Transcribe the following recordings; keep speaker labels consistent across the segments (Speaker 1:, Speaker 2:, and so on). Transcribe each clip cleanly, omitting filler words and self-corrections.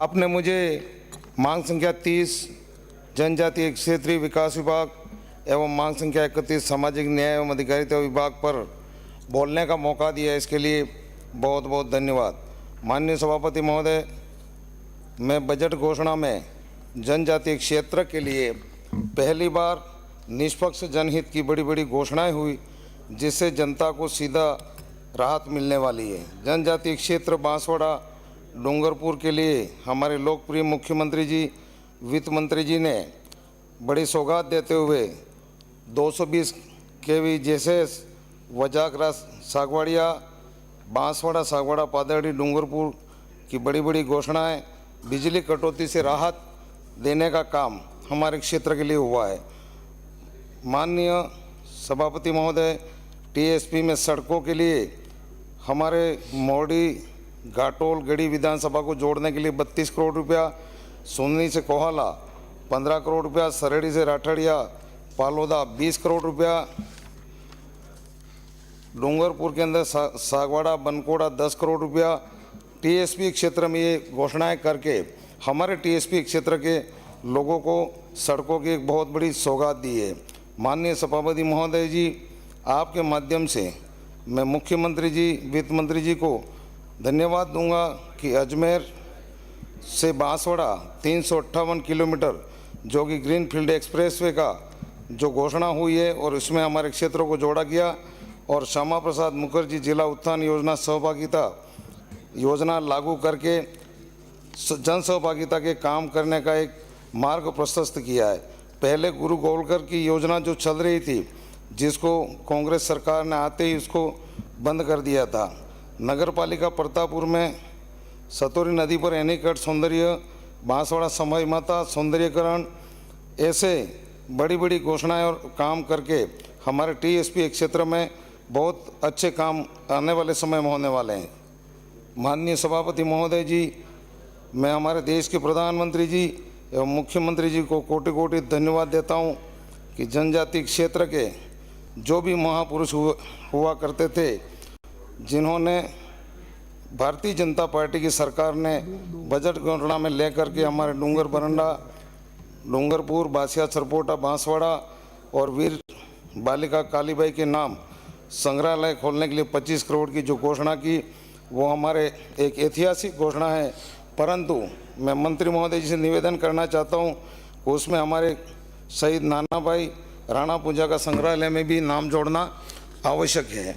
Speaker 1: आपने मुझे मांग संख्या 30 जनजातीय क्षेत्रीय विकास विभाग एवं मांग संख्या 31 सामाजिक न्याय एवं अधिकारिता विभाग पर बोलने का मौका दिया, इसके लिए बहुत बहुत धन्यवाद। माननीय सभापति महोदय, मैं बजट घोषणा में जनजातीय क्षेत्र के लिए पहली बार निष्पक्ष जनहित की बड़ी बड़ी घोषणाएं हुई, जिससे जनता को सीधा राहत मिलने वाली है। जनजातीय क्षेत्र बांसवाड़ा डूंगरपुर के लिए हमारे लोकप्रिय मुख्यमंत्री जी, वित्त मंत्री जी ने बड़ी सौगात देते हुए 220 केवी जैसे वजाग्रा सागवाड़िया बांसवाड़ा सागवाड़ा पादड़ी डूंगरपुर की बड़ी बड़ी घोषणाएं, बिजली कटौती से राहत देने का काम हमारे क्षेत्र के लिए हुआ है। माननीय सभापति महोदय, टीएसपी में सड़कों के लिए हमारे मोड़ी घाटोल गढ़ी विधानसभा को जोड़ने के लिए 32 करोड़ रुपया, सुन्नी से कोहाला 15 करोड़ रुपया, सरेड़ी से राठड़िया पालोदा 20 करोड़ रुपया, डूंगरपुर के अंदर सागवाड़ा बनकोड़ा 10 करोड़ रुपया। टीएसपी क्षेत्र में ये घोषणाएं करके हमारे टीएसपी क्षेत्र के लोगों को सड़कों की एक बहुत बड़ी सौगात दी है। माननीय सभापति महोदय जी, आपके माध्यम से मैं मुख्यमंत्री जी, वित्त मंत्री जी को धन्यवाद दूंगा कि अजमेर से बांसवाड़ा 358 किलोमीटर जो कि ग्रीनफील्ड एक्सप्रेसवे का जो घोषणा हुई है और इसमें हमारे क्षेत्रों को जोड़ा गया, और श्यामा प्रसाद मुखर्जी जिला उत्थान योजना सहभागिता योजना लागू करके जन सहभागिता के काम करने का एक मार्ग प्रशस्त किया है। पहले गुरु गोलकर की योजना जो चल रही थी, जिसको कांग्रेस सरकार ने आते ही उसको बंद कर दिया था। नगर पालिका प्रतापपुर में सतोरी नदी पर एनीकट सौंदर्य, बांसवाड़ा समय माता सौंदर्यकरण, ऐसे बड़ी बड़ी घोषणाएं और काम करके हमारे टीएसपी क्षेत्र में बहुत अच्छे काम आने वाले समय में होने वाले हैं। माननीय सभापति महोदय जी, मैं हमारे देश के प्रधानमंत्री जी एवं मुख्यमंत्री जी को कोटि कोटि धन्यवाद देता हूं कि जनजातीय क्षेत्र के जो भी महापुरुष हुआ करते थे, जिन्होंने भारतीय जनता पार्टी की सरकार ने बजट घोषणा में लेकर के हमारे डूंगर बरंडा, डूंगरपुर, बासिया सरपोटा, बांसवाड़ा और वीर बालिका कालीबाई के नाम संग्रहालय खोलने के लिए 25 करोड़ की जो घोषणा की, वो हमारे एक ऐतिहासिक घोषणा है। परंतु मैं मंत्री महोदय जी से निवेदन करना चाहता हूँ कि उसमें हमारे शहीद नाना भाई राणा पूजा का संग्रहालय में भी नाम जोड़ना आवश्यक है।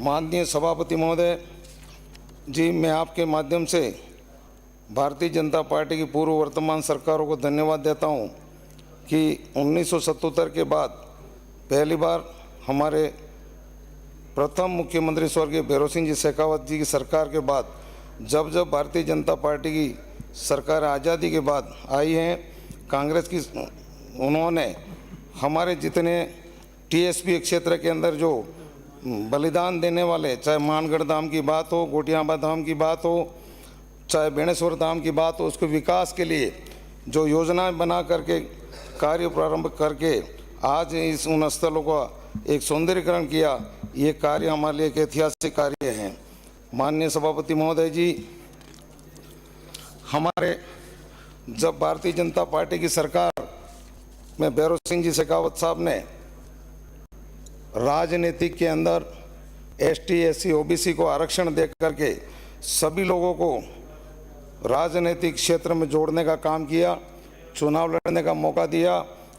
Speaker 1: माननीय सभापति महोदय जी, मैं आपके माध्यम से भारतीय जनता पार्टी की पूर्व वर्तमान सरकारों को धन्यवाद देता हूं कि 1977 के बाद पहली बार हमारे प्रथम मुख्यमंत्री स्वर्गीय भैरव सिंह जी शेखावत जी की सरकार के बाद जब जब भारतीय जनता पार्टी की सरकार आज़ादी के बाद आई है, कांग्रेस की, उन्होंने हमारे जितने टीएसपी क्षेत्र के अंदर जो बलिदान देने वाले, चाहे मानगढ़ धाम की बात हो, गोटियाबा धाम की बात हो, चाहे बेणेश्वर धाम की बात हो, उसके विकास के लिए जो योजनाएं बना करके कार्य प्रारंभ करके आज इस उन स्थलों का एक सौंदर्यीकरण किया, ये कार्य हमारे लिए एक ऐतिहासिक कार्य है। माननीय सभापति महोदय जी, हमारे जब भारतीय जनता पार्टी की सरकार में भैरव सिंह जी शेखावत साहब ने राजनीतिक के अंदर एसटी, एससी, ओबीसी को आरक्षण दे करके सभी लोगों को राजनीतिक क्षेत्र में जोड़ने का काम किया, चुनाव लड़ने का मौका दिया,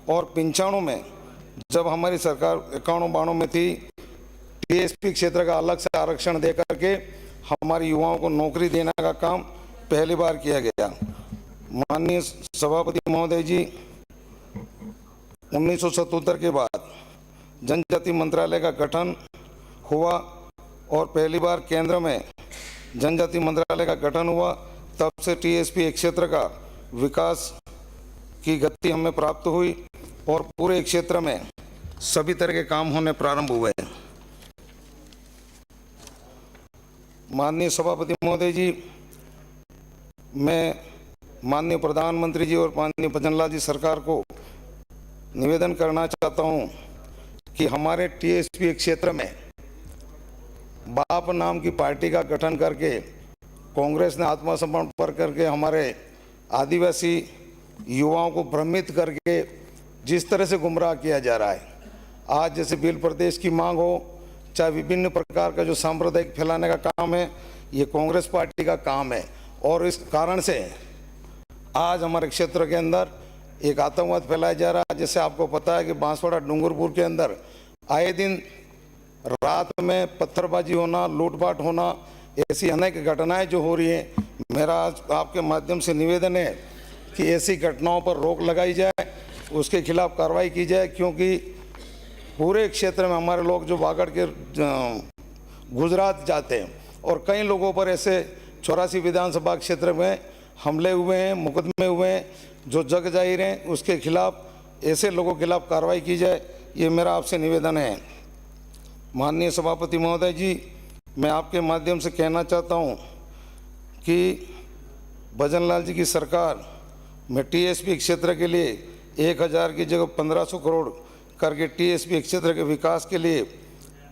Speaker 1: और 95 में जब हमारी सरकार 91-92 में थी, टीएसपी क्षेत्र का अलग से आरक्षण दे करके हमारे युवाओं को नौकरी देने का काम पहली बार किया गया। माननीय सभापति महोदय जी, 1977 के बाद जनजाति मंत्रालय का गठन हुआ और पहली बार केंद्र में जनजाति मंत्रालय का गठन हुआ, तब से टीएसपी क्षेत्र का विकास की गति हमें प्राप्त हुई और पूरे क्षेत्र में सभी तरह के काम होने प्रारंभ हुए। माननीय सभापति महोदय जी, मैं माननीय प्रधानमंत्री जी और माननीय भजनलाल जी सरकार को निवेदन करना चाहता हूं कि हमारे टीएसपी क्षेत्र में बाप नाम की पार्टी का गठन करके कांग्रेस ने आत्मसमर्पण करके हमारे आदिवासी युवाओं को भ्रमित करके जिस तरह से गुमराह किया जा रहा है, आज जैसे बिल प्रदेश की मांग हो, चाहे विभिन्न प्रकार का जो सांप्रदायिक फैलाने का काम है, ये कांग्रेस पार्टी का काम है। और इस कारण से आज हमारे क्षेत्र के अंदर एक आतंकवाद फैलाया जा रहा है। जैसे आपको पता है कि बांसवाड़ा डूंगरपुर के अंदर आए दिन रात में पत्थरबाजी होना, लूटपाट होना, ऐसी अनेक घटनाएं जो हो रही हैं। मेरा आज आपके माध्यम से निवेदन है कि ऐसी घटनाओं पर रोक लगाई जाए, उसके खिलाफ कार्रवाई की जाए, क्योंकि पूरे क्षेत्र में हमारे लोग जो बागड़ के गुजरात जाते हैं और कई लोगों पर ऐसे 84 विधानसभा क्षेत्र में हमले हुए हैं, मुकदमे हुए हैं जो जग जाहिर हैं। उसके खिलाफ ऐसे लोगों के खिलाफ कार्रवाई की जाए, ये मेरा आपसे निवेदन है। माननीय सभापति महोदय जी, मैं आपके माध्यम से कहना चाहता हूं कि भजनलाल जी की सरकार में टीएसपी क्षेत्र के लिए 1000 की जगह 1500 करोड़ करके टीएसपी क्षेत्र के विकास के लिए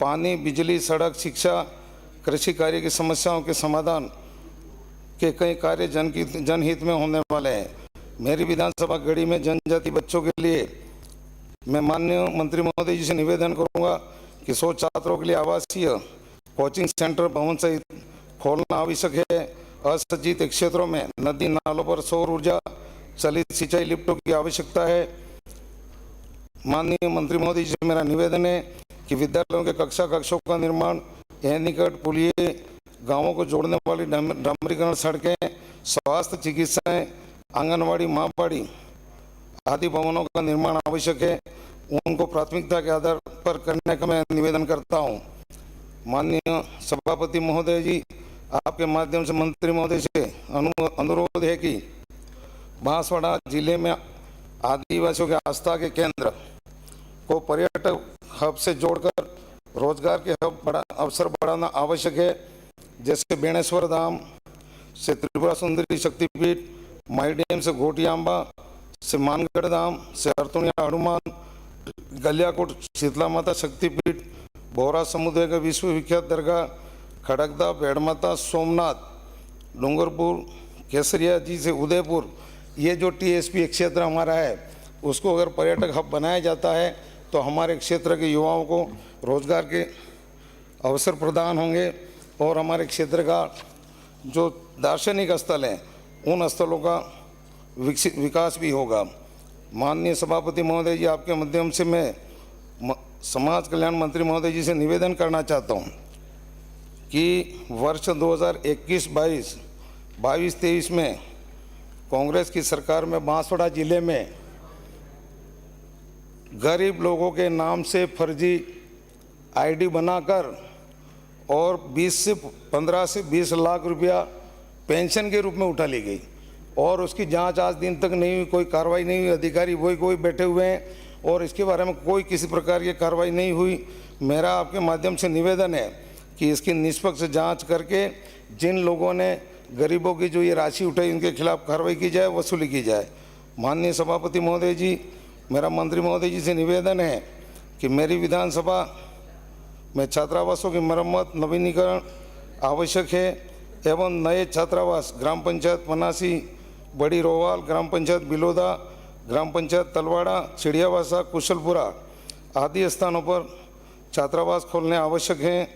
Speaker 1: पानी, बिजली, सड़क, शिक्षा, कृषि कार्य की समस्याओं के समाधान के कई कार्य जनहित में होने वाले हैं। मेरी विधानसभा गढ़ी में जनजाति बच्चों के लिए मैं माननीय मंत्री महोदय जी से निवेदन करूंगा कि 100 छात्रों के लिए आवासीय कोचिंग सेंटर भवन सहित खोलना आवश्यक है। असंचित क्षेत्रों में नदी नालों पर सौर ऊर्जा चलित सिंचाई लिफ्टों की आवश्यकता है। माननीय मंत्री महोदय जी से मेरा निवेदन है कि विद्यालयों के कक्षों का निर्माण, निकट पुलिये, गांवों को जोड़ने वाली डामरीकरण सड़कें, स्वास्थ्य, चिकित्साएं, आंगनवाड़ी, माँबाड़ी आदि भवनों का निर्माण आवश्यक है। उनको प्राथमिकता के आधार पर करने का मैं निवेदन करता हूं। माननीय सभापति महोदय जी, आपके माध्यम से मंत्री महोदय से अनुरोध है कि बांसवाड़ा जिले में आदिवासियों के आस्था के केंद्र को पर्यटक हब से जोड़कर रोजगार के अवसर बढ़ाना आवश्यक है। जैसे बेणेश्वर धाम से त्रिपुरा सुंदरी शक्तिपीठ, माई डैम से घोटियांबा से मानगढ़ धाम से हरतुनिया हनुमान, गलियाकोट शीतला माता शक्तिपीठ, बोरा समुदाय का विश्व विख्यात दरगाह, खड़गदा, भेड़माता, सोमनाथ, डूंगरपुर, केसरिया जी से उदयपुर, ये जो टीएसपी क्षेत्र हमारा है उसको अगर पर्यटक हब बनाया जाता है तो हमारे क्षेत्र के युवाओं को रोजगार के अवसर प्रदान होंगे और हमारे क्षेत्र का जो दार्शनिक स्थल हैं उन स्थलों का विकास भी होगा। माननीय सभापति महोदय जी, आपके माध्यम से मैं समाज कल्याण मंत्री महोदय जी से निवेदन करना चाहता हूं कि वर्ष 2021-22, 22-23 में कांग्रेस की सरकार में बांसवाड़ा जिले में गरीब लोगों के नाम से फर्जी आईडी बनाकर और 15 से 20 लाख रुपया पेंशन के रूप में उठा ली गई और उसकी जांच आज दिन तक नहीं हुई, कोई कार्रवाई नहीं हुई। अधिकारी वही कोई बैठे हुए हैं और इसके बारे में कोई किसी प्रकार की कार्रवाई नहीं हुई। मेरा आपके माध्यम से निवेदन है कि इसकी निष्पक्ष जांच करके जिन लोगों ने गरीबों की जो ये राशि उठाई उनके खिलाफ कार्रवाई की जाए, वसूली की जाए। माननीय सभापति महोदय जी, मेरा मंत्री महोदय जी से निवेदन है कि मेरी विधानसभा में छात्रावासों की मरम्मत, नवीनीकरण आवश्यक है एवं नए छात्रावास ग्राम पंचायत पनासी, बड़ी रोवाल, ग्राम पंचायत बिलोदा, ग्राम पंचायत तलवाड़ा, चिड़ियावासा, कुशलपुरा आदि स्थानों पर छात्रावास खोलने आवश्यक हैं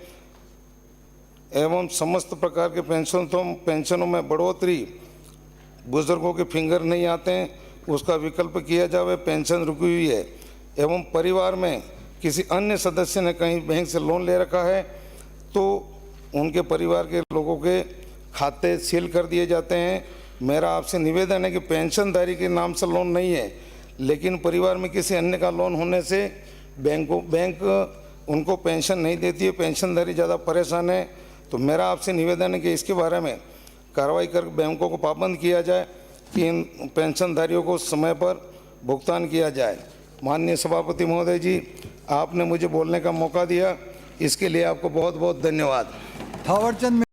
Speaker 1: एवं समस्त प्रकार के पेंशनों में बढ़ोतरी, बुजुर्गों के फिंगर नहीं आते हैं उसका विकल्प किया जाए, पेंशन रुकी हुई है एवं परिवार में किसी अन्य सदस्य ने कहीं बैंक से लोन ले रखा है तो उनके परिवार के लोगों के खाते सील कर दिए जाते हैं। मेरा आपसे निवेदन है कि पेंशनधारी के नाम से लोन नहीं है लेकिन परिवार में किसी अन्य का लोन होने से बैंक उनको पेंशन नहीं देती है, पेंशनधारी ज़्यादा परेशान है। तो मेरा आपसे निवेदन है कि इसके बारे में कार्रवाई कर बैंकों को पाबंद किया जाए कि इन पेंशनधारियों को समय पर भुगतान किया जाए। माननीय सभापति महोदय जी, आपने मुझे बोलने का मौका दिया, इसके लिए आपको बहुत बहुत धन्यवाद।
Speaker 2: थावरचंद